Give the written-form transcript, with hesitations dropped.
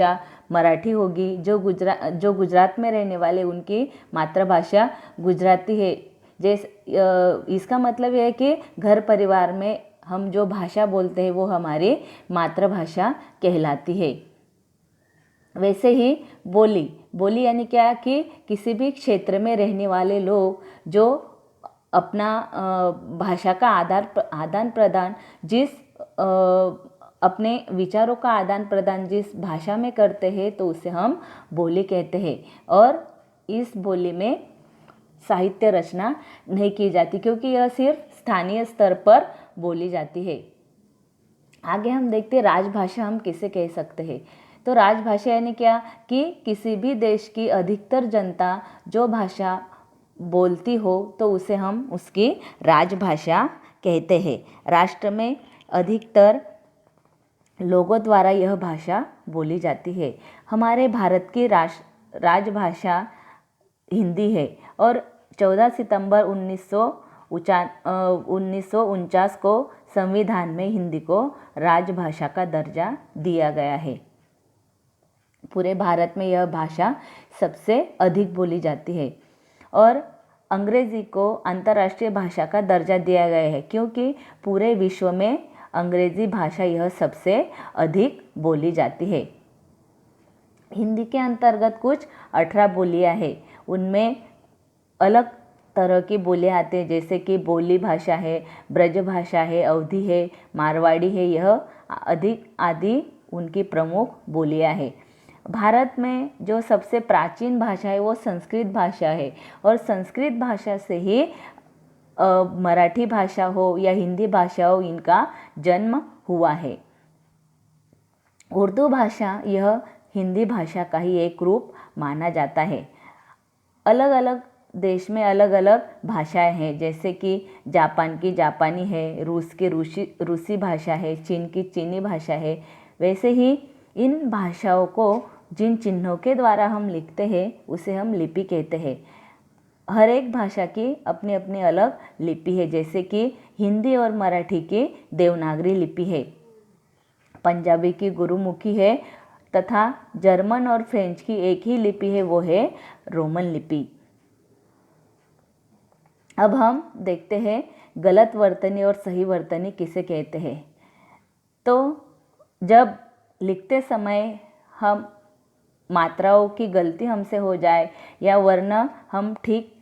भाषा मराठी होगी। जो गुजरात में रहने वाले उनकी मातृभाषा गुजराती है। इसका मतलब यह है कि घर परिवार में हम जो भाषा बोलते हैं वो हमारी मातृभाषा कहलाती है। वैसे ही बोली यानी क्या कि किसी भी क्षेत्र में रहने वाले लोग जो अपना भाषा का आदान प्रदान अपने विचारों का आदान प्रदान जिस भाषा में करते हैं तो उसे हम बोली कहते हैं। और इस बोली में साहित्य रचना नहीं की जाती क्योंकि यह सिर्फ स्थानीय स्तर पर बोली जाती है। आगे हम देखते हैं राजभाषा हम किसे कह सकते हैं। तो राजभाषा यानी क्या कि किसी भी देश की अधिकतर जनता जो भाषा बोलती हो तो उसे हम उसकी राजभाषा कहते हैं। राष्ट्र में अधिकतर लोगों द्वारा यह भाषा बोली जाती है। हमारे भारत की राजभाषा हिंदी है और 14 सितंबर 1949 को संविधान में हिंदी को राजभाषा का दर्जा दिया गया है। पूरे भारत में यह भाषा सबसे अधिक बोली जाती है और अंग्रेजी को अंतर्राष्ट्रीय भाषा का दर्जा दिया गया है क्योंकि पूरे विश्व में अंग्रेजी भाषा यह सबसे अधिक बोली जाती है। हिंदी के अंतर्गत कुछ 18 बोलियां हैं। उनमें अलग तरह की बोलियां आती हैं जैसे कि बोली भाषा है, ब्रज भाषा है, अवधी है, मारवाड़ी है, यह अधिक आदि उनकी प्रमुख बोलियां हैं। भारत में जो सबसे प्राचीन भाषा है वो संस्कृत भाषा है और संस्कृत भाषा से ही मराठी भाषा हो या हिंदी भाषा हो इनका जन्म हुआ है। उर्दू भाषा यह हिंदी भाषा का ही एक रूप माना जाता है। अलग अलग देश में अलग अलग भाषाएं हैं जैसे कि जापान की जापानी है, रूस की रूसी भाषा है, चीन की चीनी भाषा है। वैसे ही इन भाषाओं को जिन चिन्हों के द्वारा हम लिखते हैं उसे हम लिपि कहते हैं। हर एक भाषा की अपनी अपनी अलग लिपि है जैसे कि हिंदी और मराठी की देवनागरी लिपि है, पंजाबी की गुरुमुखी है तथा जर्मन और फ्रेंच की एक ही लिपि है वो है रोमन लिपि। अब हम देखते हैं गलत वर्तनी और सही वर्तनी किसे कहते हैं। तो जब लिखते समय हम मात्राओं की गलती हमसे हो जाए या वर्ण हम ठीक